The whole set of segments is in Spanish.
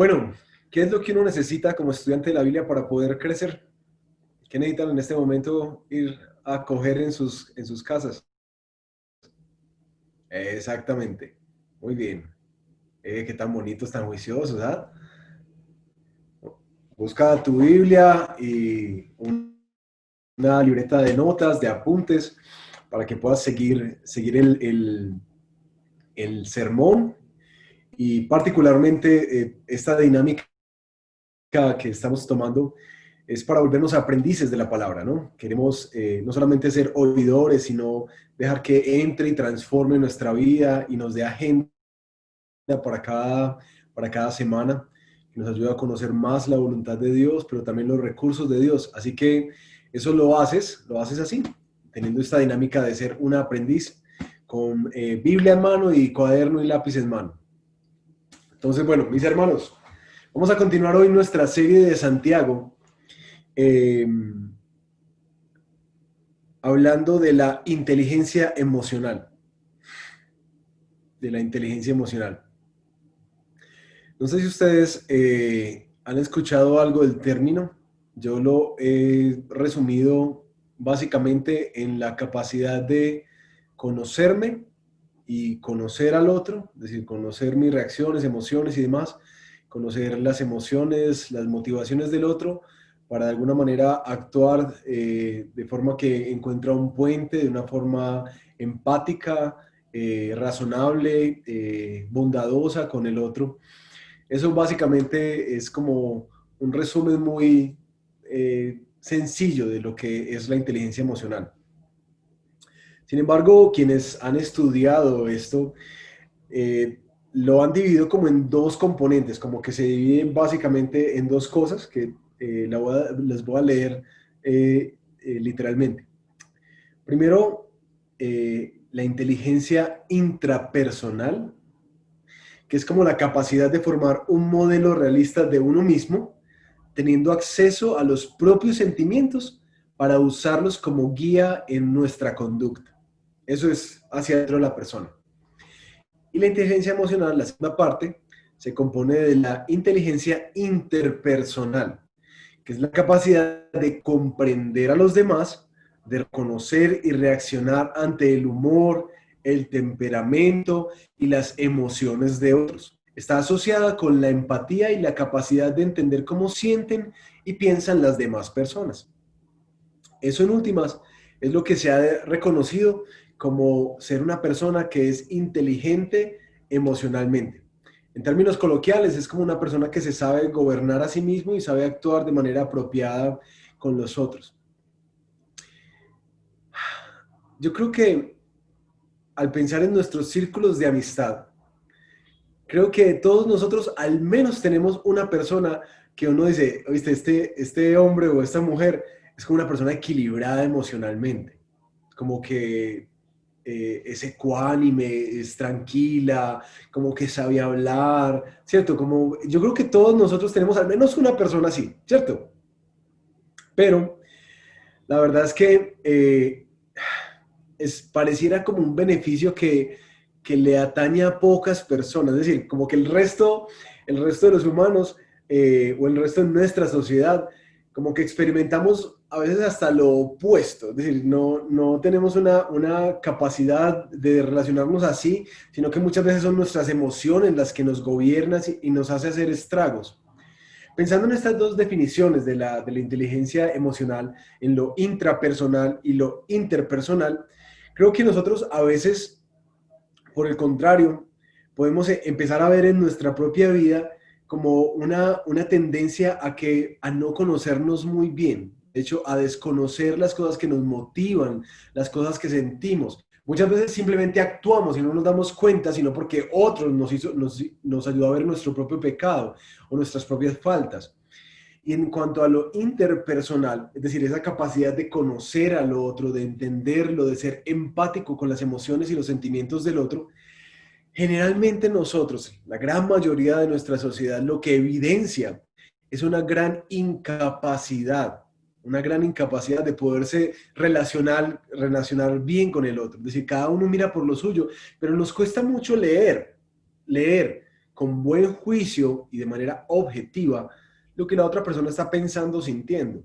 Bueno, ¿qué es lo que uno necesita como estudiante de la Biblia para poder crecer? ¿Qué necesitan en este momento ir a coger en sus casas? Exactamente. Muy bien. Qué tan bonitos, tan juiciosos, ¿ah? Busca tu Biblia y una libreta de notas, de apuntes, para que puedas seguir el sermón y particularmente esta dinámica que estamos tomando es para volvernos aprendices de la palabra, ¿no? Queremos no solamente ser oidores, sino dejar que entre y transforme nuestra vida y nos dé agenda para para cada semana, que nos ayude a conocer más la voluntad de Dios, pero también los recursos de Dios. Así que eso lo haces así, teniendo esta dinámica de ser un aprendiz con Biblia en mano y cuaderno y lápiz en mano. Entonces, bueno, mis hermanos, vamos a continuar hoy nuestra serie de Santiago, eh, hablando de la inteligencia emocional, de la inteligencia emocional. No sé si ustedes han escuchado algo del término. Yo lo he resumido básicamente en la capacidad de conocerme y conocer al otro, es decir, conocer mis reacciones, emociones y demás, conocer las emociones, las motivaciones del otro, para de alguna manera actuar de forma que encuentra un puente, de una forma empática, razonable, bondadosa con el otro. Eso básicamente es como un resumen muy sencillo de lo que es la inteligencia emocional. Sin embargo, quienes han estudiado esto eh, lo han dividido como en dos componentes, como que se divide básicamente en dos cosas que les voy a leer literalmente. Primero, la inteligencia intrapersonal, que es como la capacidad de formar un modelo realista de uno mismo, teniendo acceso a los propios sentimientos para usarlos como guía en nuestra conducta. Eso es hacia dentro de la persona. Y la inteligencia emocional, la segunda parte, se compone de la inteligencia interpersonal, que es la capacidad de comprender a los demás, de reconocer y reaccionar ante el humor, el temperamento y las emociones de otros. Está asociada con la empatía y la capacidad de entender cómo sienten y piensan las demás personas. Eso en últimas es lo que se ha reconocido como ser una persona que es inteligente emocionalmente. En términos coloquiales, es como una persona que se sabe gobernar a sí mismo y sabe actuar de manera apropiada con los otros. Yo creo que al pensar en nuestros círculos de amistad, creo que todos nosotros al menos tenemos una persona que uno dice, oíste, este hombre o esta mujer es como una persona equilibrada emocionalmente, como que es ecuánime, es tranquila, como que sabe hablar, ¿cierto? Como yo creo que todos nosotros tenemos al menos una persona así, ¿cierto? Pero la verdad es que pareciera como un beneficio que le atañe a pocas personas, es decir, como que el resto de los humanos o el resto de nuestra sociedad, como que experimentamos a veces hasta lo opuesto, es decir, no tenemos una capacidad de relacionarnos así, sino que muchas veces son nuestras emociones las que nos gobiernan y nos hace hacer estragos. Pensando en estas dos definiciones de la inteligencia emocional, en lo intrapersonal y lo interpersonal, creo que nosotros a veces, por el contrario, podemos empezar a ver en nuestra propia vida como una tendencia a no conocernos muy bien, de hecho, a desconocer las cosas que nos motivan, las cosas que sentimos. Muchas veces simplemente actuamos y no nos damos cuenta, sino porque otros nos ayudó a ver nuestro propio pecado o nuestras propias faltas. Y en cuanto a lo interpersonal, es decir, esa capacidad de conocer al otro, de entenderlo, de ser empático con las emociones y los sentimientos del otro, generalmente nosotros, la gran mayoría de nuestra sociedad, lo que evidencia es una gran incapacidad de poderse relacionar bien con el otro. Es decir, cada uno mira por lo suyo, pero nos cuesta mucho leer, con buen juicio y de manera objetiva lo que la otra persona está pensando o sintiendo.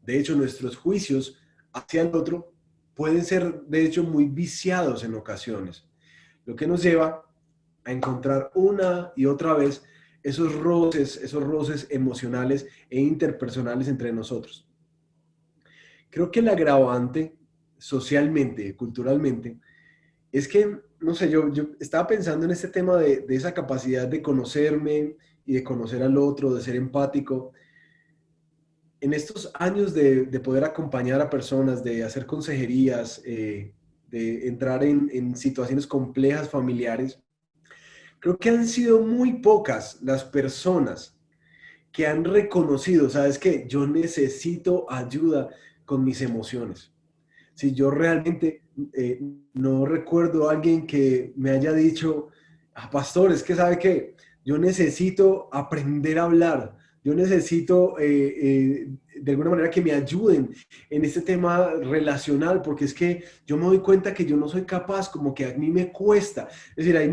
De hecho, nuestros juicios hacia el otro pueden ser, de hecho, muy viciados en ocasiones, lo que nos lleva a encontrar una y otra vez esos roces emocionales e interpersonales entre nosotros. Creo que el agravante socialmente, culturalmente, es que, no sé, yo estaba pensando en este tema de esa capacidad de conocerme y de conocer al otro, de ser empático. En estos años de poder acompañar a personas, de hacer consejerías, de entrar en situaciones complejas familiares, creo que han sido muy pocas las personas que han reconocido, ¿sabes qué? Yo necesito ayuda con mis emociones. Si yo realmente no recuerdo a alguien que me haya dicho, pastor, es que sabe que yo necesito aprender a hablar, yo necesito de alguna manera que me ayuden en este tema relacional, porque es que yo me doy cuenta que yo no soy capaz, como que a mí me cuesta. Es decir, hay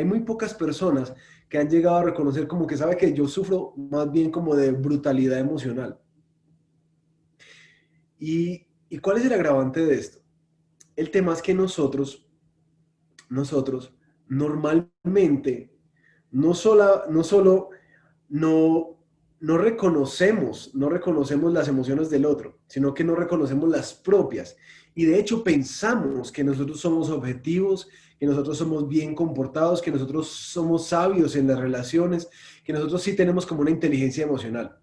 muy pocas personas que han llegado a reconocer como que sabe que yo sufro más bien como de brutalidad emocional. ¿Y cuál es el agravante de esto? El tema es que nosotros normalmente no solo no, no reconocemos las emociones del otro, sino que no reconocemos las propias. Y de hecho pensamos que nosotros somos objetivos, que nosotros somos bien comportados, que nosotros somos sabios en las relaciones, que nosotros sí tenemos como una inteligencia emocional.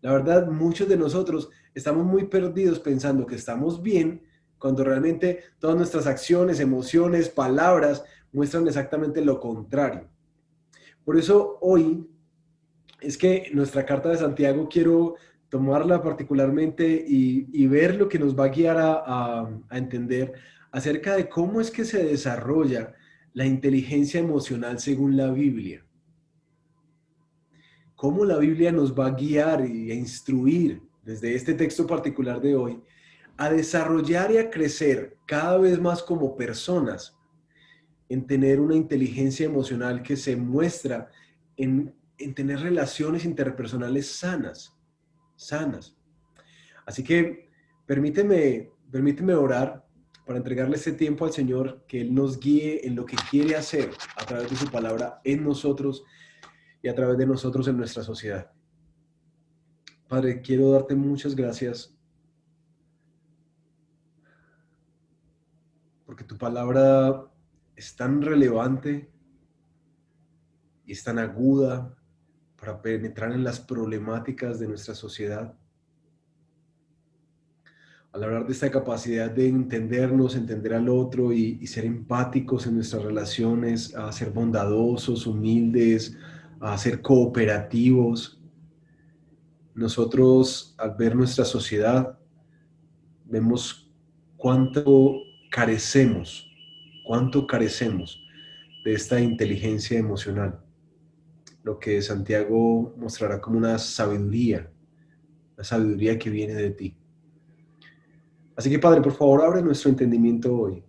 La verdad, muchos de nosotros estamos muy perdidos pensando que estamos bien cuando realmente todas nuestras acciones, emociones, palabras muestran exactamente lo contrario. Por eso hoy es que nuestra carta de Santiago quiero tomarla particularmente y ver lo que nos va a guiar a entender acerca de cómo es que se desarrolla la inteligencia emocional según la Biblia. Cómo la Biblia nos va a guiar y a instruir desde este texto particular de hoy a desarrollar y a crecer cada vez más como personas en tener una inteligencia emocional que se muestra en tener relaciones interpersonales sanas. Así que permíteme orar para entregarle este tiempo al Señor, que Él nos guíe en lo que quiere hacer a través de su palabra en nosotros y a través de nosotros en nuestra sociedad. Padre, quiero darte muchas gracias porque tu palabra es tan relevante y es tan aguda para penetrar en las problemáticas de nuestra sociedad. Al hablar de esta capacidad de entendernos, entender al otro y ser empáticos en nuestras relaciones, a ser bondadosos, humildes, a ser cooperativos, nosotros al ver nuestra sociedad vemos cuánto carecemos, cuánto carecemos de esta inteligencia emocional, lo que Santiago mostrará como una sabiduría, la sabiduría que viene de ti. Así que Padre, por favor, abre nuestro entendimiento hoy,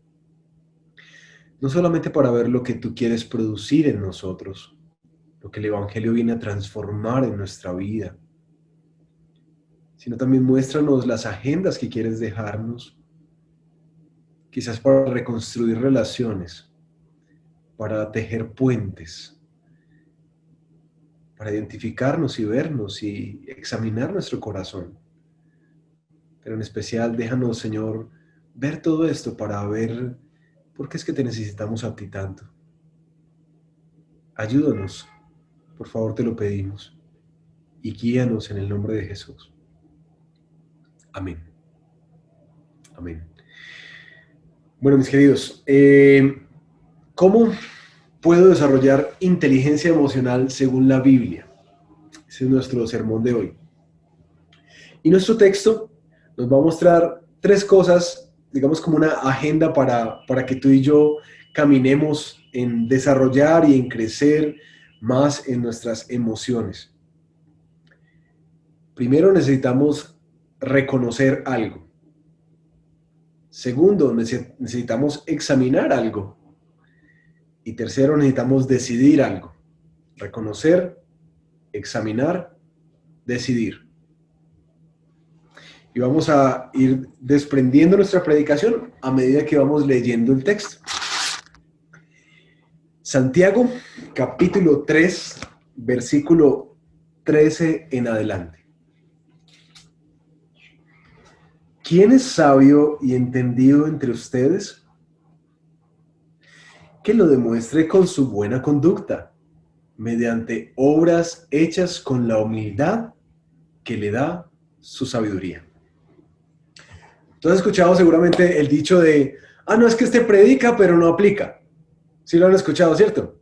no solamente para ver lo que tú quieres producir en nosotros, lo que el Evangelio viene a transformar en nuestra vida, sino también muéstranos las agendas que quieres dejarnos, quizás para reconstruir relaciones, para tejer puentes, para identificarnos y vernos y examinar nuestro corazón. Pero en especial, déjanos, Señor, ver todo esto para ver por qué es que te necesitamos a ti tanto. Ayúdanos, por favor, te lo pedimos, y guíanos en el nombre de Jesús. Amén. Amén. Bueno, mis queridos, ¿cómo puedo desarrollar inteligencia emocional según la Biblia? Ese es nuestro sermón de hoy. Y nuestro texto nos va a mostrar tres cosas, digamos como una agenda para que tú y yo caminemos en desarrollar y en crecer más en nuestras emociones. Primero necesitamos reconocer algo. Segundo, necesitamos examinar algo. Y tercero, necesitamos decidir algo. Reconocer, examinar, decidir. Y vamos a ir desprendiendo nuestra predicación a medida que vamos leyendo el texto. Santiago, capítulo 3, versículo 13 en adelante. ¿Quién es sabio y entendido entre ustedes? Que lo demuestre con su buena conducta, mediante obras hechas con la humildad que le da su sabiduría. Tú has escuchado seguramente el dicho de, no, es que este predica pero no aplica. Sí lo han escuchado, ¿cierto?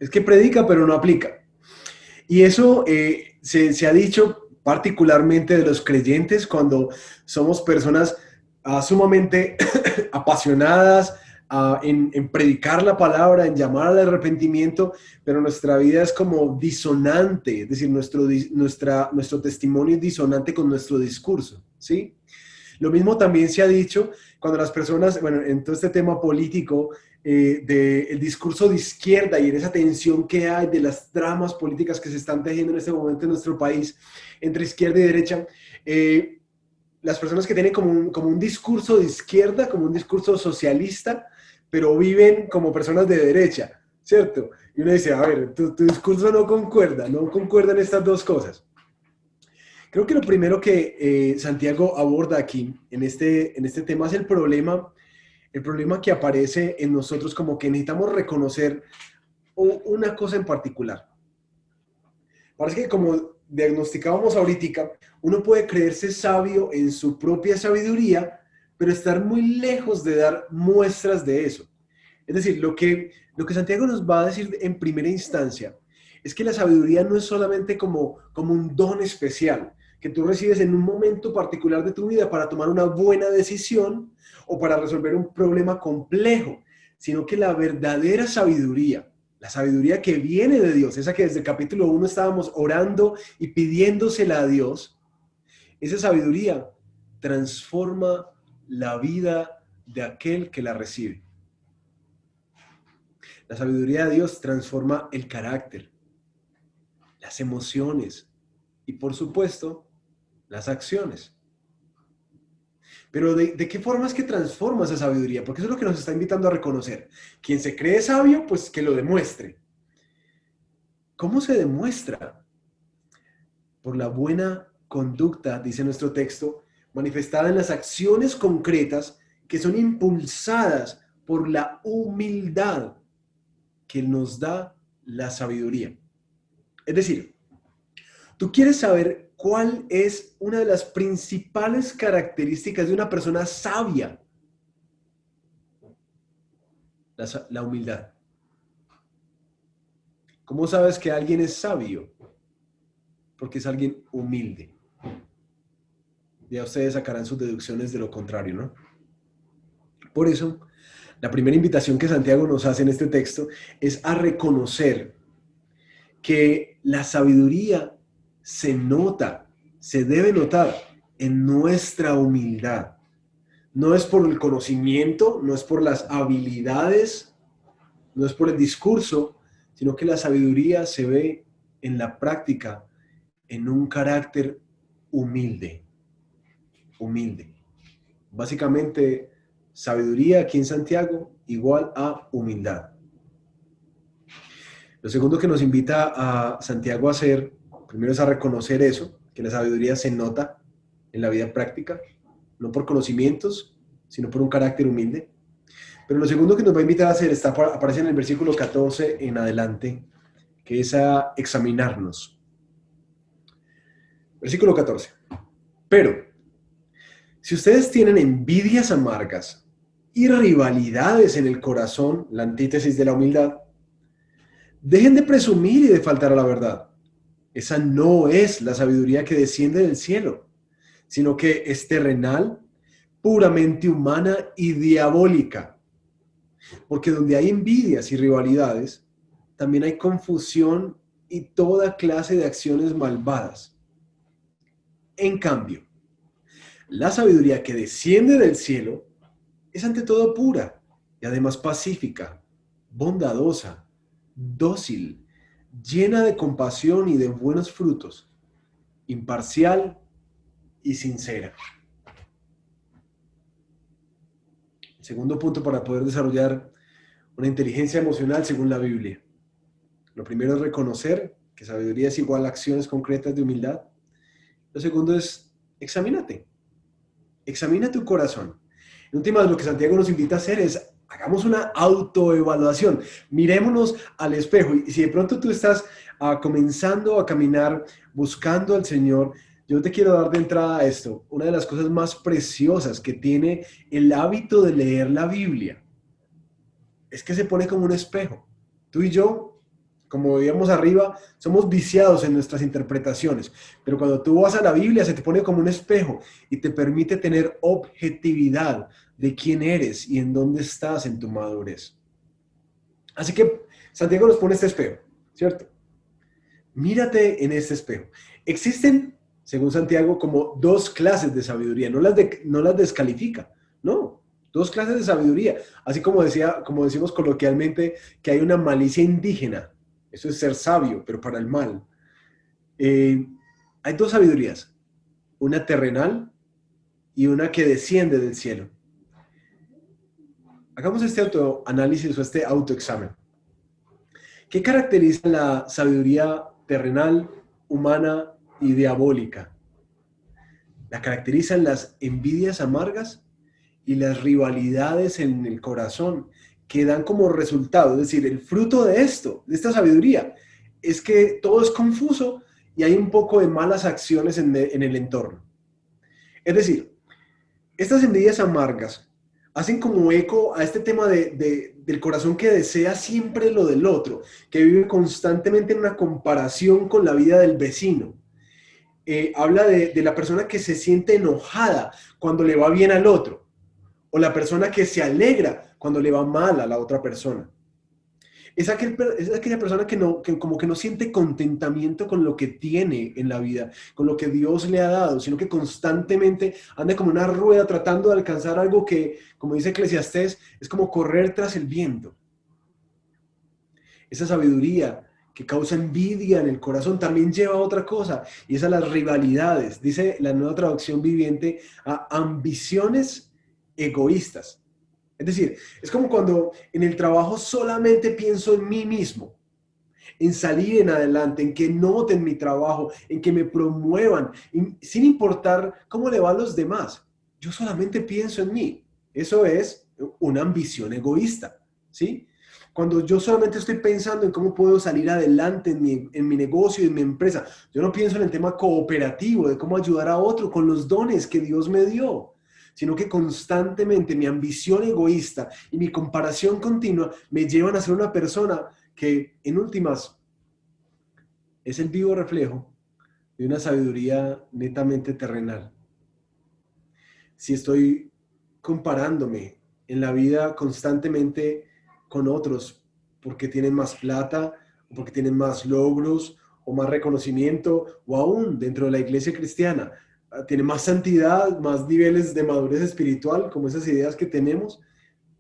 Es que predica pero no aplica. Y eso se ha dicho particularmente de los creyentes cuando somos personas sumamente apasionadas en predicar la palabra, en llamar al arrepentimiento, pero nuestra vida es como disonante, es decir, nuestro testimonio es disonante con nuestro discurso, ¿sí? Lo mismo también se ha dicho cuando las personas, bueno, en todo este tema político, del discurso de izquierda y en esa tensión que hay de las tramas políticas que se están tejiendo en este momento en nuestro país entre izquierda y derecha, las personas que tienen como un discurso de izquierda, como un discurso socialista, pero viven como personas de derecha, ¿cierto? Y uno dice, a ver, tu discurso no concuerdan estas dos cosas. Creo que lo primero que Santiago aborda aquí en este tema es el problema que aparece en nosotros, como que necesitamos reconocer una cosa en particular. Parece que como diagnosticábamos ahorita, uno puede creerse sabio en su propia sabiduría, pero estar muy lejos de dar muestras de eso. Es decir, lo que Santiago nos va a decir en primera instancia es que la sabiduría no es solamente como un don especial que tú recibes en un momento particular de tu vida para tomar una buena decisión o para resolver un problema complejo, sino que la verdadera sabiduría, la sabiduría que viene de Dios, esa que desde el capítulo 1 estábamos orando y pidiéndosela a Dios, esa sabiduría transforma la vida de aquel que la recibe. La sabiduría de Dios transforma el carácter, las emociones y, por supuesto, las acciones. Pero ¿de qué forma es que transforma esa sabiduría? Porque eso es lo que nos está invitando a reconocer. Quien se cree sabio, pues que lo demuestre. ¿Cómo se demuestra? Por la buena conducta, dice nuestro texto, manifestada en las acciones concretas que son impulsadas por la humildad que nos da la sabiduría. Es decir, tú quieres saber cuál es una de las principales características de una persona sabia. La humildad. ¿Cómo sabes que alguien es sabio? Porque es alguien humilde. Ya ustedes sacarán sus deducciones de lo contrario, ¿no? Por eso, la primera invitación que Santiago nos hace en este texto es a reconocer que la sabiduría se nota, se debe notar en nuestra humildad. No es por el conocimiento, no es por las habilidades, no es por el discurso, sino que la sabiduría se ve en la práctica, en un carácter humilde. Humilde. Básicamente, sabiduría aquí en Santiago igual a humildad. Lo segundo que nos invita a Santiago a hacer, primero es a reconocer eso, que la sabiduría se nota en la vida práctica, no por conocimientos, sino por un carácter humilde. Pero lo segundo que nos va a invitar a hacer aparece en el versículo 14 en adelante, que es a examinarnos. Versículo 14. Pero, si ustedes tienen envidias amargas y rivalidades en el corazón, la antítesis de la humildad, dejen de presumir y de faltar a la verdad. Esa no es la sabiduría que desciende del cielo, sino que es terrenal, puramente humana y diabólica. Porque donde hay envidias y rivalidades, también hay confusión y toda clase de acciones malvadas. En cambio, la sabiduría que desciende del cielo es ante todo pura y además pacífica, bondadosa, dócil, llena de compasión y de buenos frutos, imparcial y sincera. El segundo punto para poder desarrollar una inteligencia emocional según la Biblia. Lo primero es reconocer que sabiduría es igual a acciones concretas de humildad. Lo segundo es examínate. Examina tu corazón. En últimas, lo que Santiago nos invita a hacer es hagamos una autoevaluación. Mirémonos al espejo. Y si de pronto tú estás comenzando a caminar buscando al Señor, yo te quiero dar de entrada a esto. Una de las cosas más preciosas que tiene el hábito de leer la Biblia es que se pone como un espejo. Tú y yo, como veíamos arriba, somos viciados en nuestras interpretaciones, pero cuando tú vas a la Biblia se te pone como un espejo y te permite tener objetividad de quién eres y en dónde estás en tu madurez. Así que Santiago nos pone este espejo, ¿cierto? Mírate en este espejo. Existen, según Santiago, como dos clases de sabiduría, no las descalifica, no, dos clases de sabiduría. Así como como decimos coloquialmente, que hay una malicia indígena, eso es ser sabio, pero para el mal. Hay dos sabidurías, una terrenal y una que desciende del cielo. Hagamos este autoanálisis o este autoexamen. ¿Qué caracteriza la sabiduría terrenal, humana y diabólica? La caracterizan las envidias amargas y las rivalidades en el corazón que dan como resultado, es decir, el fruto de esto, de esta sabiduría, es que todo es confuso y hay un poco de malas acciones en el entorno. Es decir, estas envidias amargas hacen como eco a este tema del corazón que desea siempre lo del otro, que vive constantemente en una comparación con la vida del vecino. Habla de la persona que se siente enojada cuando le va bien al otro, o la persona que se alegra cuando le va mal a la otra persona. Es aquella persona que como que no siente contentamiento con lo que tiene en la vida, con lo que Dios le ha dado, sino que constantemente anda como una rueda tratando de alcanzar algo que, como dice Eclesiastés, es como correr tras el viento. Esa sabiduría que causa envidia en el corazón también lleva a otra cosa, y es a las rivalidades. Dice la Nueva Traducción Viviente, a ambiciones egoístas. Es decir, es como cuando en el trabajo solamente pienso en mí mismo, en salir en adelante, en que noten mi trabajo, en que me promuevan, sin importar cómo le va a los demás. Yo solamente pienso en mí. Eso es una ambición egoísta, ¿sí? Cuando yo solamente estoy pensando en cómo puedo salir adelante en mi negocio y en mi empresa, yo no pienso en el tema cooperativo, de cómo ayudar a otro con los dones que Dios me dio, sino que constantemente mi ambición egoísta y mi comparación continua me llevan a ser una persona que en últimas es el vivo reflejo de una sabiduría netamente terrenal. Si estoy comparándome en la vida constantemente con otros porque tienen más plata, o porque tienen más logros, o más reconocimiento, o aún dentro de la iglesia cristiana, tiene más santidad, más niveles de madurez espiritual, como esas ideas que tenemos,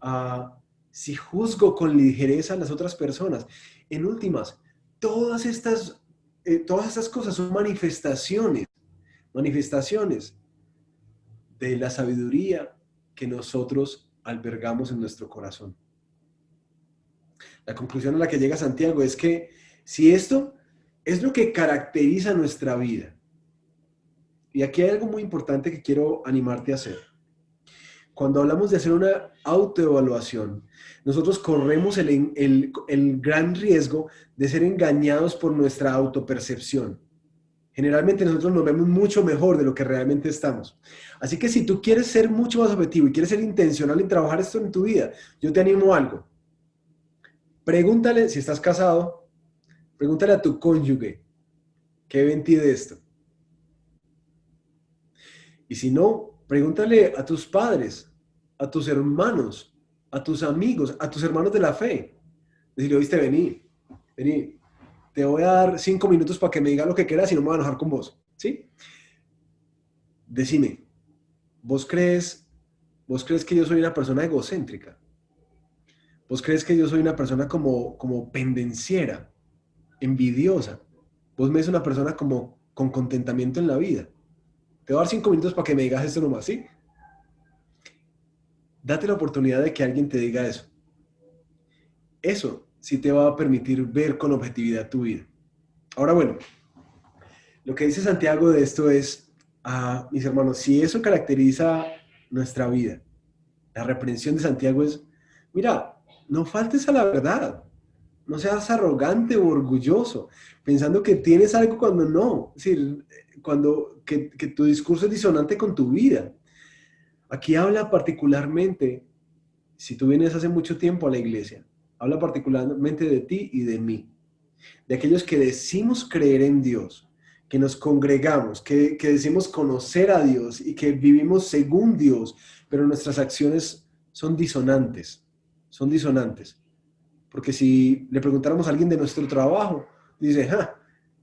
uh, si juzgo con ligereza a las otras personas, en últimas, todas estas cosas son manifestaciones de la sabiduría que nosotros albergamos en nuestro corazón. La conclusión a la que llega Santiago es que si esto es lo que caracteriza nuestra vida, y aquí hay algo muy importante que quiero animarte a hacer. Cuando hablamos de hacer una autoevaluación, nosotros corremos el gran riesgo de ser engañados por nuestra autopercepción. Generalmente nosotros nos vemos mucho mejor de lo que realmente estamos. Así que si tú quieres ser mucho más objetivo y quieres ser intencional en trabajar esto en tu vida, yo te animo a algo. Pregúntale, si estás casado, pregúntale a tu cónyuge, ¿qué ven en ti de esto? Y si no, pregúntale a tus padres, a tus hermanos, a tus amigos, a tus hermanos de la fe. Decirle, oíste, vení, te voy a dar 5 minutos para que me digas lo que quieras y no me voy a enojar con vos, ¿sí? Decime, ¿vos crees que yo soy una persona egocéntrica? Vos crees que yo soy una persona como pendenciera, envidiosa. Vos me ves una persona como con contentamiento en la vida. Te voy a dar 5 minutos para que me digas esto nomás, ¿sí? Date la oportunidad de que alguien te diga eso. Eso sí te va a permitir ver con objetividad tu vida. Ahora, bueno, lo que dice Santiago de esto es, mis hermanos, si eso caracteriza nuestra vida, la reprensión de Santiago es, mira, no faltes a la verdad, no seas arrogante o orgulloso, pensando que tienes algo cuando no, es decir, que tu discurso es disonante con tu vida. Aquí habla particularmente, si tú vienes hace mucho tiempo a la iglesia, habla particularmente de ti y de mí, de aquellos que decimos creer en Dios, que nos congregamos, que decimos conocer a Dios y que vivimos según Dios, pero nuestras acciones son disonantes, son disonantes. Porque si le preguntáramos a alguien de nuestro trabajo, dice,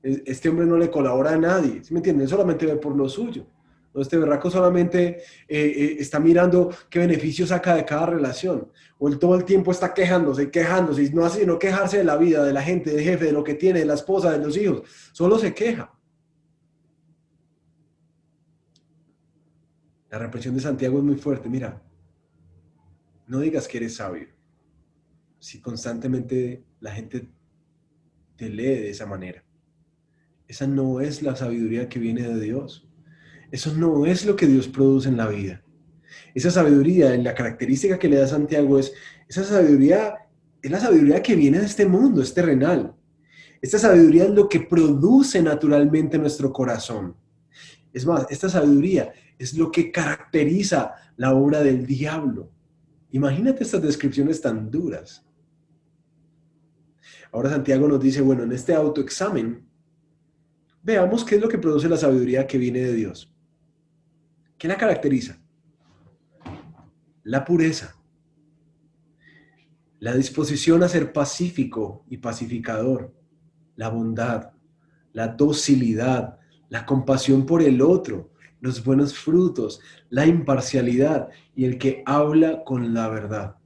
este hombre no le colabora a nadie, ¿sí me entienden? Solamente ve por lo suyo. ¿No? Este berraco solamente está mirando qué beneficio saca de cada relación. O él todo el tiempo está quejándose, quejándose, y no hace sino quejarse de la vida, de la gente, del jefe, de lo que tiene, de la esposa, de los hijos. Solo se queja. La represión de Santiago es muy fuerte. Mira, no digas que eres sabio. Si constantemente la gente te lee de esa manera. Esa no es la sabiduría que viene de Dios. Eso no es lo que Dios produce en la vida. Esa sabiduría, la característica que le da Santiago esa sabiduría es la sabiduría que viene de este mundo, es terrenal. Esta sabiduría es lo que produce naturalmente nuestro corazón. Es más, esta sabiduría es lo que caracteriza la obra del diablo. Imagínate estas descripciones tan duras. Ahora Santiago nos dice, bueno, en este autoexamen, veamos qué es lo que produce la sabiduría que viene de Dios. ¿Qué la caracteriza? La pureza, la disposición a ser pacífico y pacificador, la bondad, la docilidad, la compasión por el otro, los buenos frutos, la imparcialidad y el que habla con la verdad.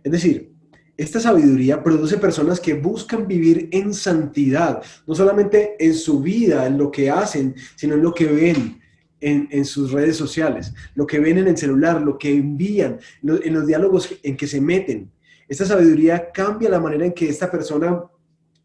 Es decir, esta sabiduría produce personas que buscan vivir en santidad, no solamente en su vida, en lo que hacen, sino en lo que ven en sus redes sociales, lo que ven en el celular, lo que envían, en los diálogos en que se meten. Esta sabiduría cambia la manera en que esta persona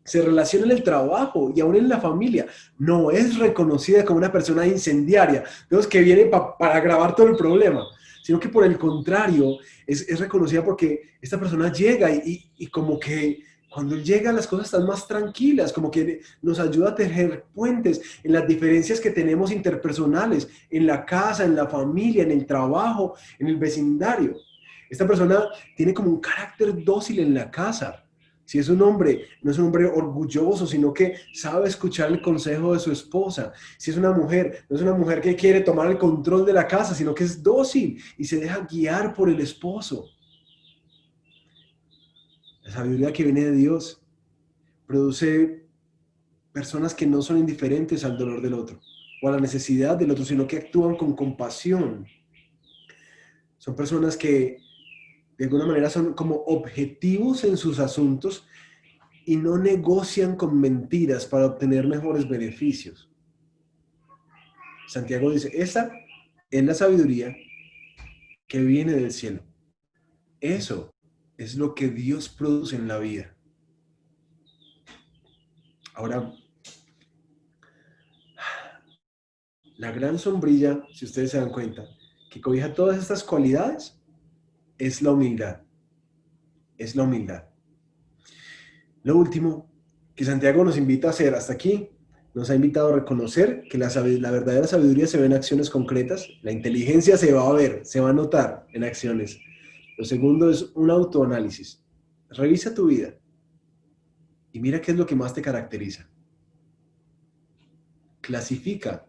se relaciona en el trabajo y aún en la familia. No es reconocida como una persona incendiaria, de los que viene para agravar todo el problema, sino que por el contrario, es reconocida porque esta persona llega y como que cuando llega las cosas están más tranquilas, como que nos ayuda a tejer puentes en las diferencias que tenemos interpersonales, en la casa, en la familia, en el trabajo, en el vecindario. Esta persona tiene como un carácter dócil en la casa. Si es un hombre, no es un hombre orgulloso, sino que sabe escuchar el consejo de su esposa. Si es una mujer, no es una mujer que quiere tomar el control de la casa, sino que es dócil y se deja guiar por el esposo. La sabiduría que viene de Dios produce personas que no son indiferentes al dolor del otro o a la necesidad del otro, sino que actúan con compasión. Son personas que de alguna manera son como objetivos en sus asuntos y no negocian con mentiras para obtener mejores beneficios. Santiago dice, esa es la sabiduría que viene del cielo. Eso es lo que Dios produce en la vida. Ahora, la gran sombrilla, si ustedes se dan cuenta, que cobija todas estas cualidades, es la humildad. Es la humildad. Lo último que Santiago nos invita a hacer hasta aquí, nos ha invitado a reconocer que la verdadera sabiduría se ve en acciones concretas, la inteligencia se va a ver, se va a notar en acciones. Lo segundo es un autoanálisis. Revisa tu vida y mira qué es lo que más te caracteriza. Clasifica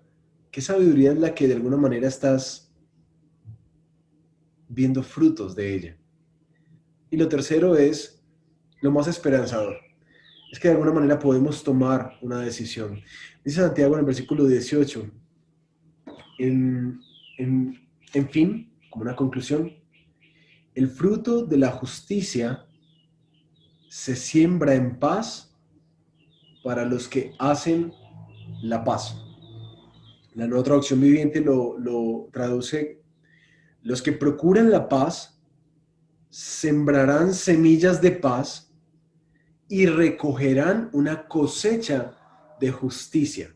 qué sabiduría es la que de alguna manera estás viendo frutos de ella. Y lo tercero es lo más esperanzador. Es que de alguna manera podemos tomar una decisión. Dice Santiago en el versículo 18, en, en fin, como una conclusión, el fruto de la justicia se siembra en paz para los que hacen la paz. La Nueva Traducción Viviente lo traduce: los que procuran la paz sembrarán semillas de paz y recogerán una cosecha de justicia.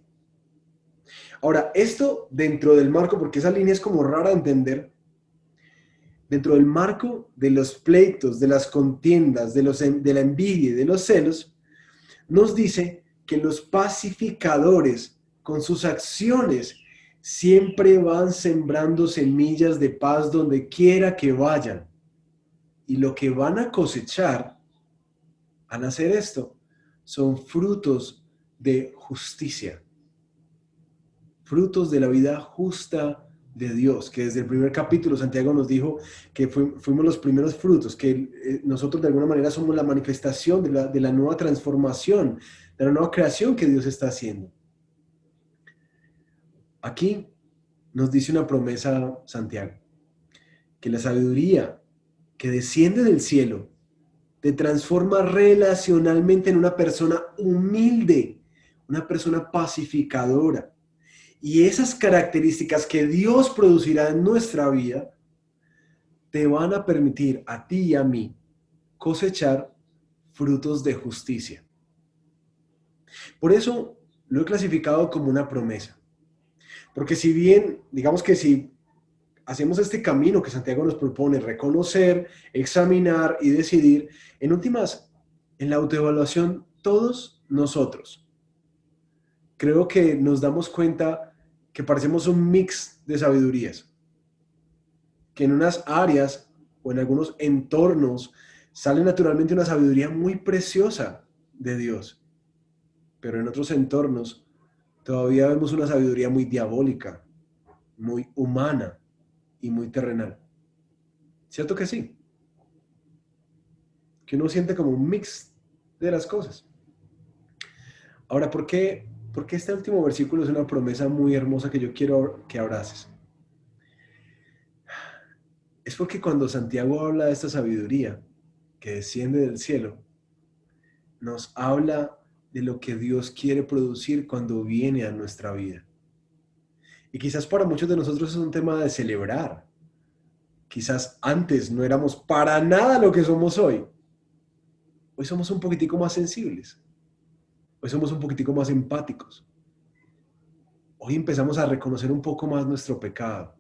Ahora, esto dentro del marco, porque esa línea es como rara de entender, dentro del marco de los pleitos, de las contiendas, de la envidia y de los celos, nos dice que los pacificadores con sus acciones siempre van sembrando semillas de paz donde quiera que vayan. Y lo que van a cosechar al hacer esto son frutos de justicia, frutos de la vida justa de Dios, que desde el primer capítulo Santiago nos dijo que fuimos los primeros frutos, que nosotros de alguna manera somos la manifestación de la nueva transformación, de la nueva creación que Dios está haciendo. Aquí nos dice una promesa Santiago, que la sabiduría que desciende del cielo te transforma relacionalmente en una persona humilde, una persona pacificadora. Y esas características que Dios producirá en nuestra vida te van a permitir a ti y a mí cosechar frutos de justicia. Por eso lo he clasificado como una promesa. Porque si bien, digamos que si hacemos este camino que Santiago nos propone, reconocer, examinar y decidir, en últimas, en la autoevaluación, todos nosotros, creo que nos damos cuenta que parecemos un mix de sabidurías, que en unas áreas o en algunos entornos sale naturalmente una sabiduría muy preciosa de Dios, pero en otros entornos todavía vemos una sabiduría muy diabólica, muy humana y muy terrenal. ¿Cierto que sí? Que uno siente como un mix de las cosas. Ahora, ¿por qué este último versículo es una promesa muy hermosa que yo quiero que abraces? Es porque cuando Santiago habla de esta sabiduría que desciende del cielo, nos habla de lo que Dios quiere producir cuando viene a nuestra vida. Y quizás para muchos de nosotros es un tema de celebrar. Quizás antes no éramos para nada lo que somos hoy. Hoy somos un poquitico más sensibles. Hoy somos un poquitico más empáticos. Hoy empezamos a reconocer un poco más nuestro pecado.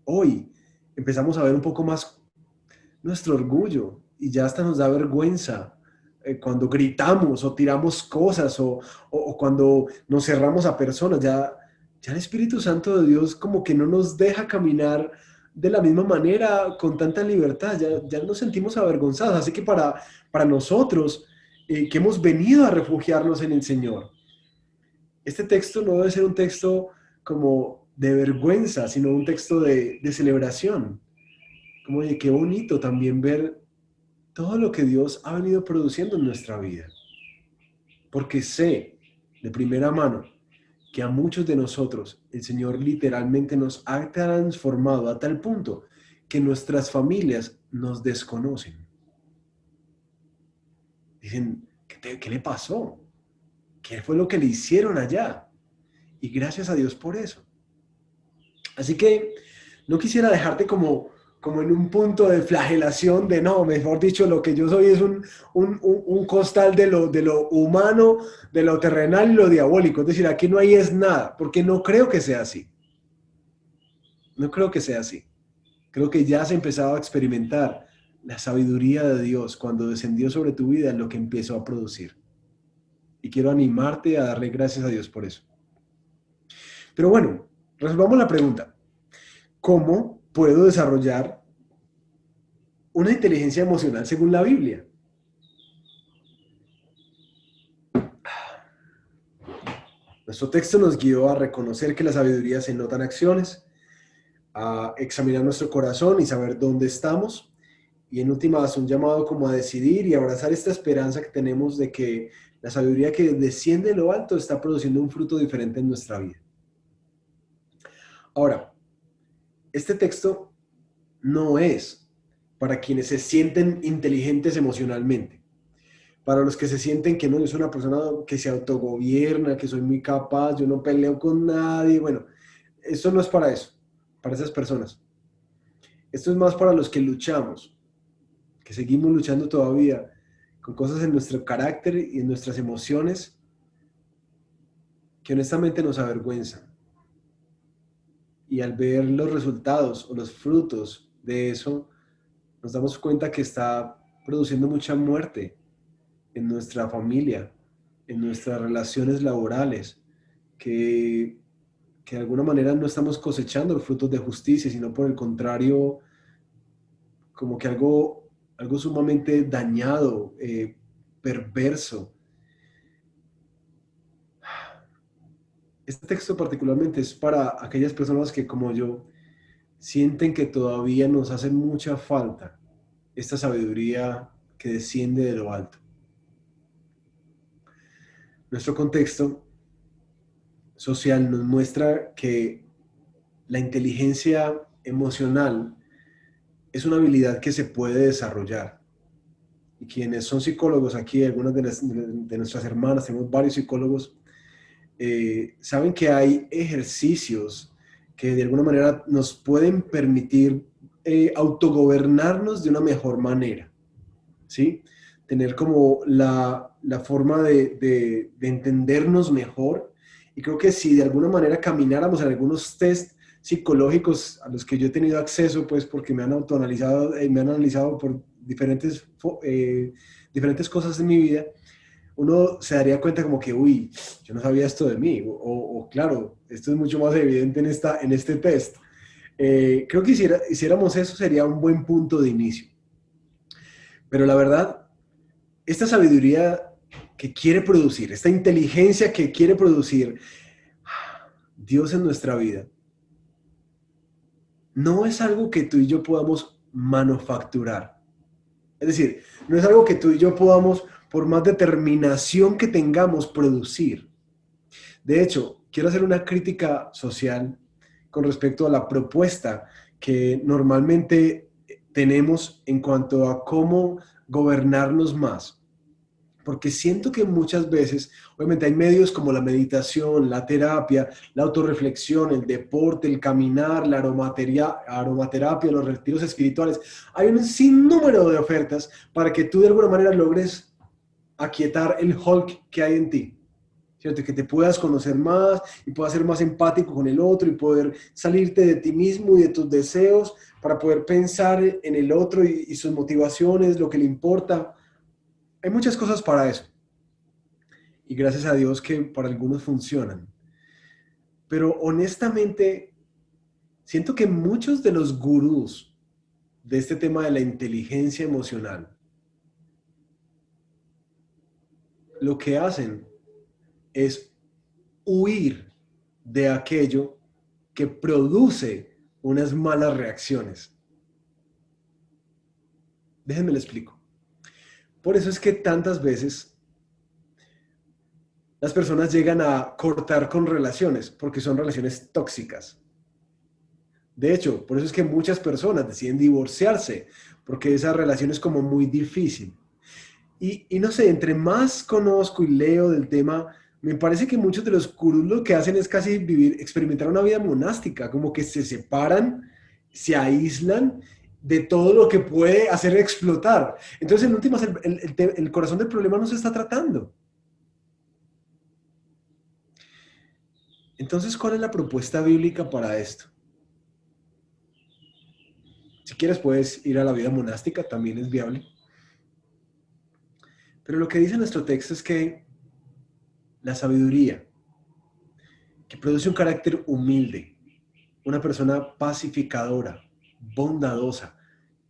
Hoy empezamos a ver un poco más nuestro orgullo y ya hasta nos da vergüenza cuando gritamos o tiramos cosas o cuando nos cerramos a personas. Ya el Espíritu Santo de Dios como que no nos deja caminar de la misma manera con tanta libertad. Ya nos sentimos avergonzados. Así que para nosotros que hemos venido a refugiarnos en el Señor, este texto no debe ser un texto como de vergüenza, sino un texto de celebración. Como de qué bonito también ver todo lo que Dios ha venido produciendo en nuestra vida. Porque sé de primera mano que a muchos de nosotros el Señor literalmente nos ha transformado a tal punto que nuestras familias nos desconocen. Dicen, ¿qué le pasó? ¿Qué fue lo que le hicieron allá? Y gracias a Dios por eso. Así que no quisiera dejarte como en un punto de flagelación de no, mejor dicho, lo que yo soy es un costal de lo humano, de lo terrenal y lo diabólico. Es decir, aquí no hay es nada, porque no creo que sea así. No creo que sea así. Creo que ya has empezado a experimentar la sabiduría de Dios cuando descendió sobre tu vida en lo que empezó a producir. Y quiero animarte a darle gracias a Dios por eso. Pero bueno, resolvamos la pregunta. ¿Cómo puedo desarrollar una inteligencia emocional según la Biblia? Nuestro texto nos guió a reconocer que la sabiduría se nota en acciones, a examinar nuestro corazón y saber dónde estamos, y en últimas un llamado como a decidir y abrazar esta esperanza que tenemos de que la sabiduría que desciende de lo alto está produciendo un fruto diferente en nuestra vida. Ahora, este texto no es para quienes se sienten inteligentes emocionalmente. Para los que se sienten que no, yo soy una persona que se autogobierna, que soy muy capaz, yo no peleo con nadie. Bueno, esto no es para eso, para esas personas. Esto es más para los que luchamos, que seguimos luchando todavía con cosas en nuestro carácter y en nuestras emociones que honestamente nos avergüenzan. Y al ver los resultados o los frutos de eso, nos damos cuenta que está produciendo mucha muerte en nuestra familia, en nuestras relaciones laborales, que, que de alguna manera no estamos cosechando frutos de justicia, sino por el contrario, como que algo sumamente dañado, perverso. Este texto particularmente es para aquellas personas que, como yo, sienten que todavía nos hace mucha falta esta sabiduría que desciende de lo alto. Nuestro contexto social nos muestra que la inteligencia emocional es una habilidad que se puede desarrollar. Y quienes son psicólogos aquí, algunas de nuestras hermanas, tenemos varios psicólogos, saben que hay ejercicios que de alguna manera nos pueden permitir autogobernarnos de una mejor manera, ¿sí? Tener como la forma de entendernos mejor. Y creo que si de alguna manera camináramos en algunos test psicológicos a los que yo he tenido acceso, pues porque me han autoanalizado, me han analizado por diferentes cosas en mi vida, uno se daría cuenta como que, uy, yo no sabía esto de mí, o claro, esto es mucho más evidente en este test. Creo que hiciéramos eso sería un buen punto de inicio. Pero la verdad, esta sabiduría que quiere producir, esta inteligencia que quiere producir Dios en nuestra vida, no es algo que tú y yo podamos manufacturar. Es decir, no es algo que tú y yo podamos, por más determinación que tengamos, producir. De hecho, quiero hacer una crítica social con respecto a la propuesta que normalmente tenemos en cuanto a cómo gobernarnos más. Porque siento que muchas veces, obviamente hay medios como la meditación, la terapia, la autorreflexión, el deporte, el caminar, la aromaterapia, los retiros espirituales. Hay un sinnúmero de ofertas para que tú de alguna manera logres aquietar el Hulk que hay en ti. ¿Cierto? Que te puedas conocer más y puedas ser más empático con el otro y poder salirte de ti mismo y de tus deseos para poder pensar en el otro y sus motivaciones, lo que le importa. Hay muchas cosas para eso y gracias a Dios que para algunos funcionan. Pero honestamente, siento que muchos de los gurús de este tema de la inteligencia emocional, lo que hacen es huir de aquello que produce unas malas reacciones. Déjenme lo explico. Por eso es que tantas veces las personas llegan a cortar con relaciones, porque son relaciones tóxicas. De hecho, por eso es que muchas personas deciden divorciarse, porque esa relación es como muy difícil. Y no sé, entre más conozco y leo del tema, me parece que muchos de los gurús lo que hacen es casi vivir, experimentar una vida monástica, como que se separan, se aíslan de todo lo que puede hacer explotar. Entonces, en últimas, el corazón del problema no se está tratando. Entonces, ¿cuál es la propuesta bíblica para esto? Si quieres, puedes ir a la vida monástica, también es viable. Pero lo que dice nuestro texto es que la sabiduría, que produce un carácter humilde, una persona pacificadora, bondadosa,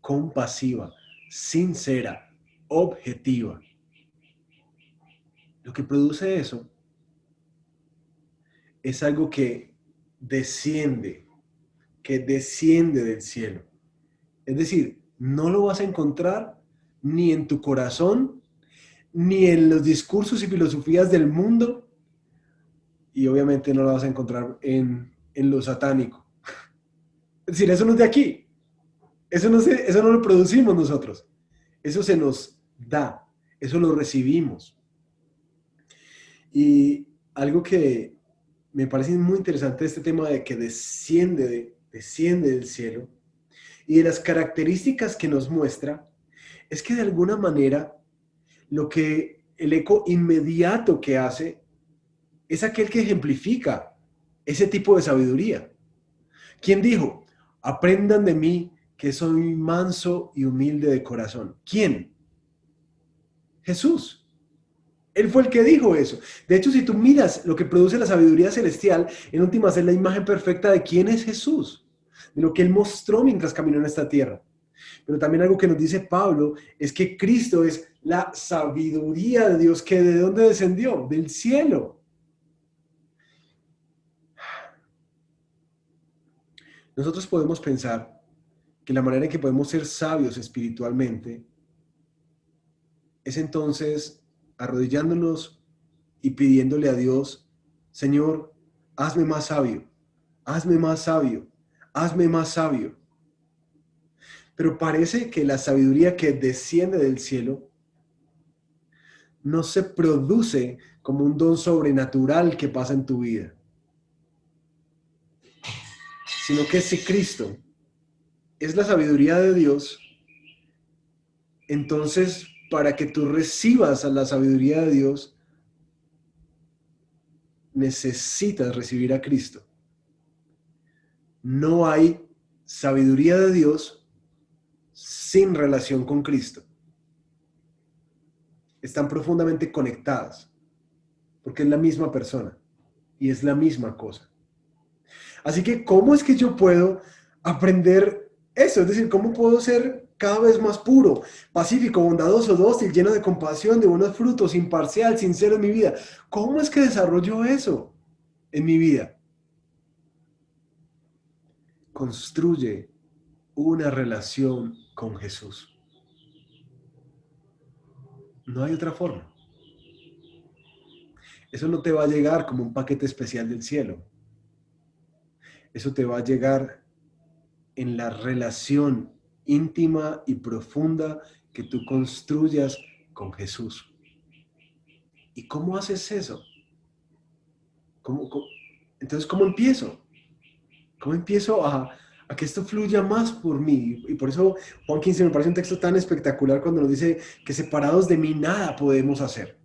compasiva, sincera, objetiva. Lo que produce eso es algo que desciende del cielo. Es decir, no lo vas a encontrar ni en tu corazón, ni en los discursos y filosofías del mundo, y obviamente no lo vas a encontrar en lo satánico. Es decir, eso no es de aquí. Eso no lo producimos nosotros. Eso se nos da. Eso lo recibimos. Y algo que me parece muy interesante este tema de que desciende del cielo y de las características que nos muestra, es que de alguna manera lo que el eco inmediato que hace es aquel que ejemplifica ese tipo de sabiduría. ¿Quién dijo? Aprendan de mí que soy manso y humilde de corazón. ¿Quién? Jesús. Él fue el que dijo eso. De hecho, si tú miras lo que produce la sabiduría celestial, en últimas es la imagen perfecta de quién es Jesús, de lo que Él mostró mientras caminó en esta tierra. Pero también algo que nos dice Pablo es que Cristo es la sabiduría de Dios, que ¿de dónde descendió? Del cielo. Nosotros podemos pensar que la manera en que podemos ser sabios espiritualmente es entonces arrodillándonos y pidiéndole a Dios, Señor, hazme más sabio, hazme más sabio, hazme más sabio. Pero parece que la sabiduría que desciende del cielo no se produce como un don sobrenatural que pasa en tu vida, sino que ese Cristo es la sabiduría de Dios. Entonces, para que tú recibas a la sabiduría de Dios, necesitas recibir a Cristo. No hay sabiduría de Dios sin relación con Cristo. Están profundamente conectadas, porque es la misma persona y es la misma cosa. Así que, ¿cómo es que yo puedo aprender eso? Es decir, ¿cómo puedo ser cada vez más puro, pacífico, bondadoso, dócil, lleno de compasión, de buenos frutos, imparcial, sincero en mi vida? ¿Cómo es que desarrollo eso en mi vida? Construye una relación con Jesús. No hay otra forma. Eso no te va a llegar como un paquete especial del cielo. Eso te va a llegar en la relación íntima y profunda que tú construyas con Jesús. ¿Y cómo haces eso? ¿Cómo? Entonces, ¿cómo empiezo? ¿Cómo empiezo a que esto fluya más por mí? Y por eso Juan 15 me parece un texto tan espectacular cuando nos dice que separados de mí nada podemos hacer.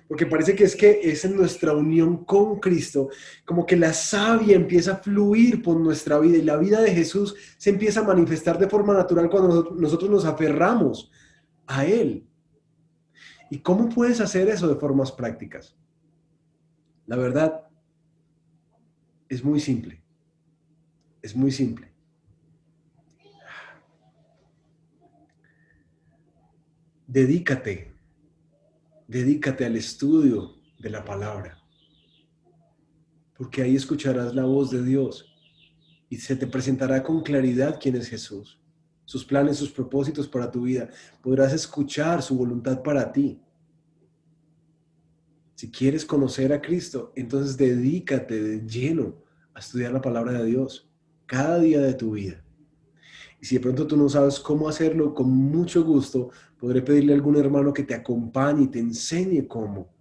Porque parece que es en nuestra unión con Cristo, como que la savia empieza a fluir por nuestra vida y la vida de Jesús se empieza a manifestar de forma natural cuando nosotros nos aferramos a Él. ¿Y cómo puedes hacer eso de formas prácticas? La verdad es muy simple, es muy simple. Dedícate, dedícate al estudio de la palabra, porque ahí escucharás la voz de Dios y se te presentará con claridad quién es Jesús, sus planes, sus propósitos para tu vida. Podrás escuchar su voluntad para ti. Si quieres conocer a Cristo, entonces dedícate de lleno a estudiar la palabra de Dios cada día de tu vida. Y si de pronto tú no sabes cómo hacerlo, con mucho gusto podré pedirle a algún hermano que te acompañe y te enseñe cómo.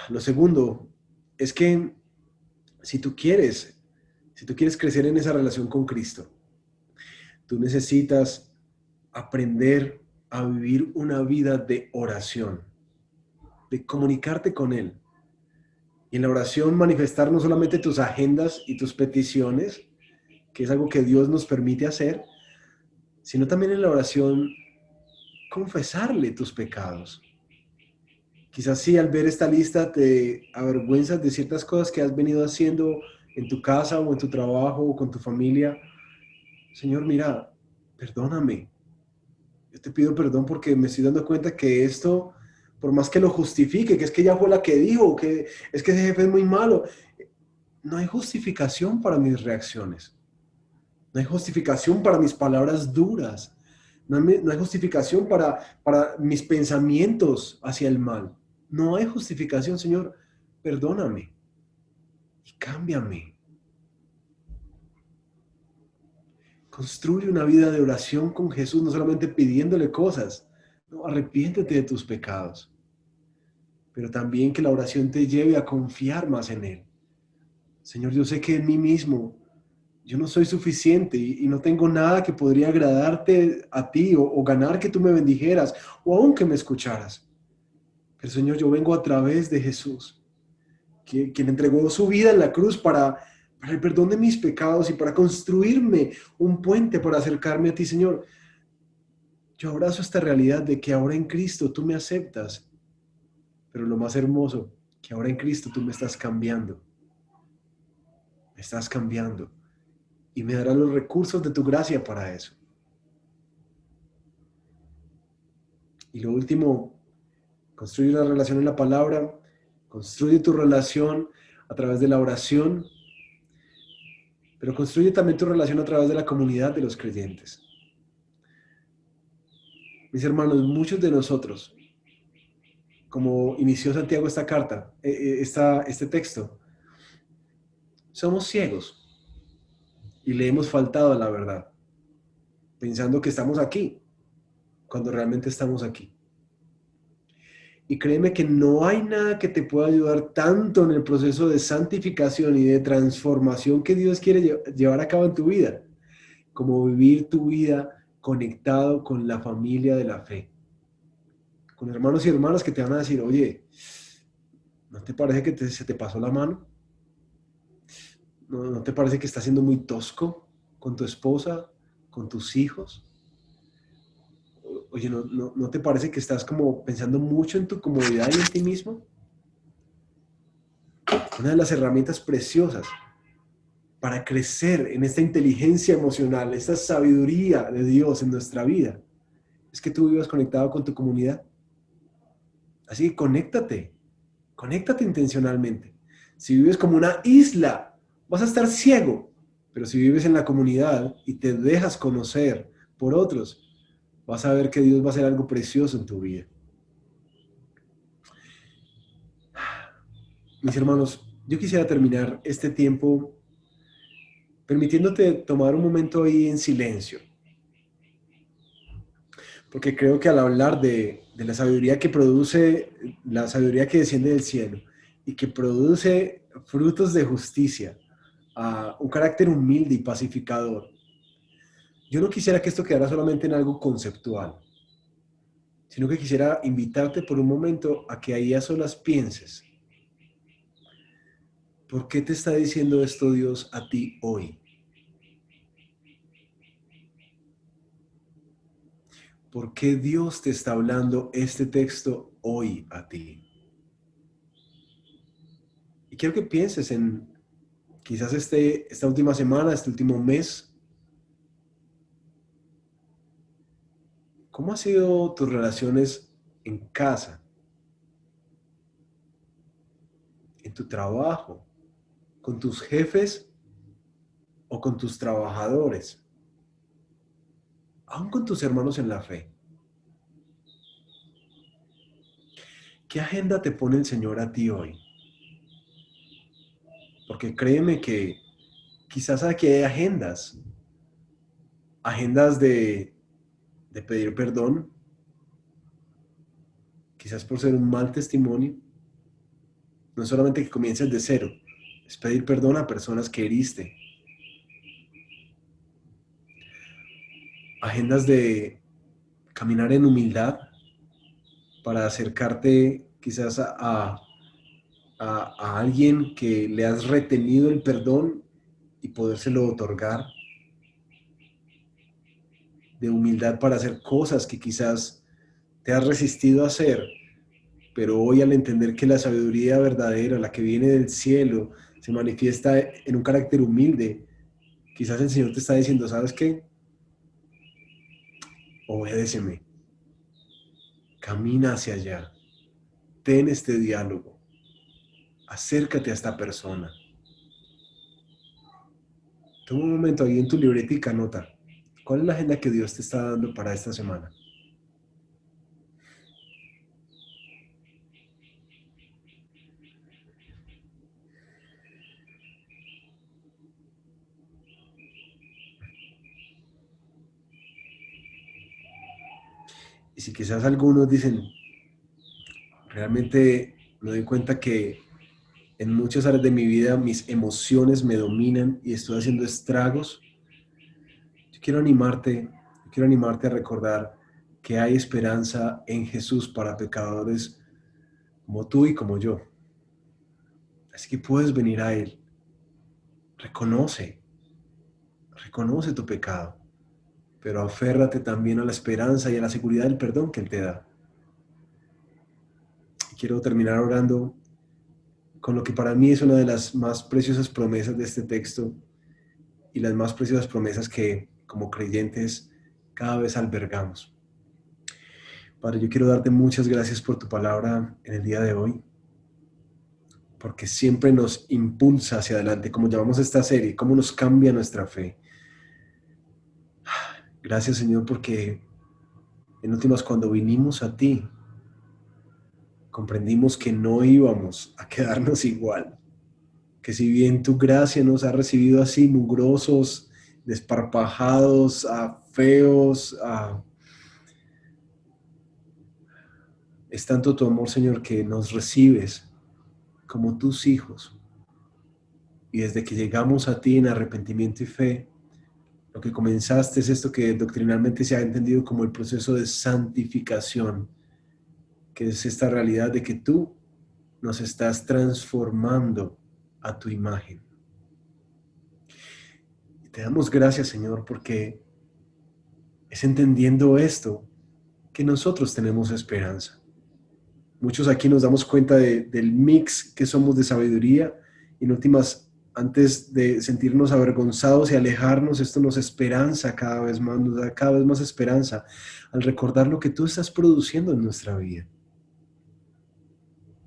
Lo segundo es que si tú quieres, si tú quieres crecer en esa relación con Cristo, tú necesitas aprender a vivir una vida de oración, de comunicarte con Él. Y en la oración manifestar no solamente tus agendas y tus peticiones, que es algo que Dios nos permite hacer, sino también en la oración confesarle tus pecados. Quizás sí, al ver esta lista te avergüenzas de ciertas cosas que has venido haciendo en tu casa o en tu trabajo o con tu familia. Señor, mira, perdóname. Yo te pido perdón porque me estoy dando cuenta que esto, por más que lo justifique, que es que ella fue la que dijo, que es que ese jefe es muy malo, no hay justificación para mis reacciones. No hay justificación para mis palabras duras. No hay justificación para mis pensamientos hacia el mal. No hay justificación, Señor. Perdóname y cámbiame. Construye una vida de oración con Jesús, no solamente pidiéndole cosas. No, arrepiéntete de tus pecados. Pero también que la oración te lleve a confiar más en Él. Señor, yo sé que en mí mismo yo no soy suficiente y no tengo nada que podría agradarte a ti o ganar que tú me bendijeras o aún que me escucharas. Pero Señor, yo vengo a través de Jesús, quien entregó su vida en la cruz para el perdón de mis pecados y para construirme un puente para acercarme a ti, Señor. Yo abrazo esta realidad de que ahora en Cristo tú me aceptas, pero lo más hermoso, que ahora en Cristo tú me estás cambiando y me darás los recursos de tu gracia para eso. Y lo último, construye una relación en la palabra, construye tu relación a través de la oración, pero construye también tu relación a través de la comunidad de los creyentes. Mis hermanos, muchos de nosotros, como inició Santiago esta carta, este texto, somos ciegos y le hemos faltado a la verdad, pensando que estamos aquí, cuando realmente estamos aquí. Y créeme que no hay nada que te pueda ayudar tanto en el proceso de santificación y de transformación que Dios quiere llevar a cabo en tu vida, como vivir tu vida conectado con la familia de la fe, con hermanos y hermanas que te van a decir, oye, ¿no te parece que se te pasó la mano? ¿No te parece que estás siendo muy tosco con tu esposa, con tus hijos? Oye, ¿no te parece que estás como pensando mucho en tu comodidad y en ti mismo? Una de las herramientas preciosas para crecer en esta inteligencia emocional, esta sabiduría de Dios en nuestra vida, es que tú vivas conectado con tu comunidad. Así que conéctate intencionalmente. Si vives como una isla, vas a estar ciego, pero si vives en la comunidad y te dejas conocer por otros, vas a ver que Dios va a hacer algo precioso en tu vida. Mis hermanos, yo quisiera terminar este tiempo permitiéndote tomar un momento ahí en silencio, porque creo que al hablar de la sabiduría que produce, la sabiduría que desciende del cielo y que produce frutos de justicia, un carácter humilde y pacificador, yo no quisiera que esto quedara solamente en algo conceptual, sino que quisiera invitarte por un momento a que ahí a solas pienses, ¿por qué te está diciendo esto Dios a ti hoy? ¿Por qué Dios te está hablando este texto hoy a ti? Y quiero que pienses en quizás esta última semana, este último mes, ¿cómo han sido tus relaciones en casa, en tu trabajo, con tus jefes o con tus trabajadores, aún con tus hermanos en la fe? ¿Qué agenda te pone el Señor a ti hoy? Porque créeme que quizás aquí hay agendas de pedir perdón, quizás por ser un mal testimonio. No es solamente que comiences de cero, es pedir perdón a personas que heriste. Agendas de caminar en humildad para acercarte quizás a alguien que le has retenido el perdón y podérselo otorgar. De humildad para hacer cosas que quizás te has resistido a hacer, pero hoy al entender que la sabiduría verdadera, la que viene del cielo, se manifiesta en un carácter humilde, quizás el Señor te está diciendo, ¿sabes qué? Obedéceme, camina hacia allá, ten este diálogo, acércate a esta persona. Toma un momento ahí en tu libretica, nota, ¿cuál es la agenda que Dios te está dando para esta semana? Y si quizás algunos dicen, realmente me doy cuenta que en muchas áreas de mi vida mis emociones me dominan y estoy haciendo estragos, quiero animarte a recordar que hay esperanza en Jesús para pecadores como tú y como yo. Así que puedes venir a Él. Reconoce, reconoce tu pecado, pero aférrate también a la esperanza y a la seguridad del perdón que Él te da. Y quiero terminar orando con lo que para mí es una de las más preciosas promesas de este texto y las más preciosas promesas que como creyentes cada vez albergamos. Padre, yo quiero darte muchas gracias por tu palabra en el día de hoy, porque siempre nos impulsa hacia adelante, como llamamos esta serie, cómo nos cambia nuestra fe. Gracias, Señor, porque en últimas cuando vinimos a ti, comprendimos que no íbamos a quedarnos igual, que si bien tu gracia nos ha recibido así, mugrosos, desparpajados, feos, es tanto tu amor, Señor, que nos recibes como tus hijos. Y desde que llegamos a ti en arrepentimiento y fe, lo que comenzaste es esto que doctrinalmente se ha entendido como el proceso de santificación, que es esta realidad de que tú nos estás transformando a tu imagen. Y te damos gracias, Señor, porque es entendiendo esto que nosotros tenemos esperanza. Muchos aquí nos damos cuenta del mix que somos de sabiduría y en últimas, antes de sentirnos avergonzados y alejarnos, esto nos esperanza cada vez más, nos da cada vez más esperanza al recordar lo que tú estás produciendo en nuestra vida.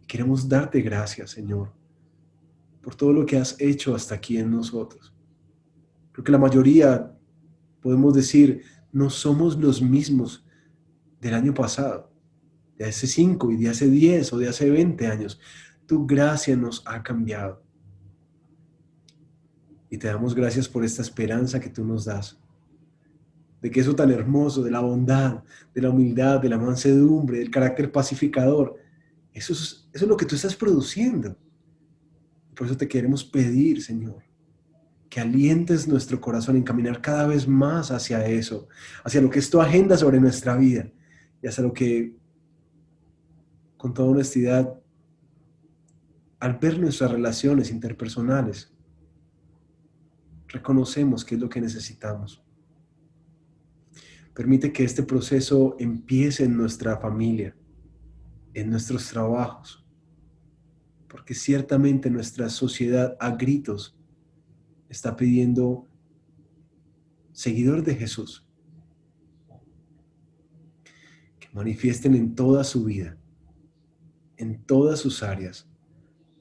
Queremos darte gracias, Señor, por todo lo que has hecho hasta aquí en nosotros. Creo que la mayoría, podemos decir, no somos los mismos del año pasado, de hace 5 y de hace 10 o de hace 20 años. Tu gracia nos ha cambiado. Y te damos gracias por esta esperanza que tú nos das. De que eso tan hermoso, de la bondad, de la humildad, de la mansedumbre, del carácter pacificador, eso es lo que tú estás produciendo. Por eso te queremos pedir, Señor, que alientes nuestro corazón en caminar cada vez más hacia eso, hacia lo que es tu agenda sobre nuestra vida y hacia lo que, con toda honestidad, al ver nuestras relaciones interpersonales, reconocemos que es lo que necesitamos. Permite que este proceso empiece en nuestra familia, en nuestros trabajos, porque ciertamente nuestra sociedad a gritos está pidiendo seguidores de Jesús, que manifiesten en toda su vida, en todas sus áreas,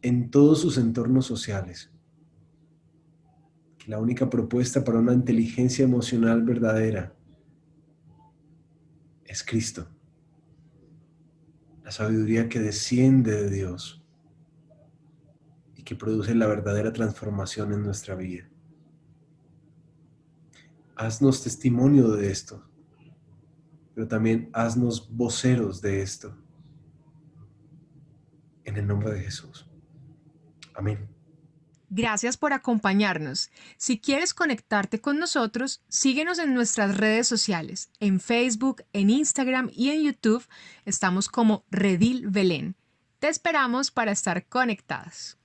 en todos sus entornos sociales, que la única propuesta para una inteligencia emocional verdadera es Cristo, la sabiduría que desciende de Dios y que produce la verdadera transformación en nuestra vida. Haznos testimonio de esto, pero también haznos voceros de esto. En el nombre de Jesús. Amén. Gracias por acompañarnos. Si quieres conectarte con nosotros, síguenos en nuestras redes sociales. En Facebook, en Instagram y en YouTube estamos como Redil Belén. Te esperamos para estar conectados.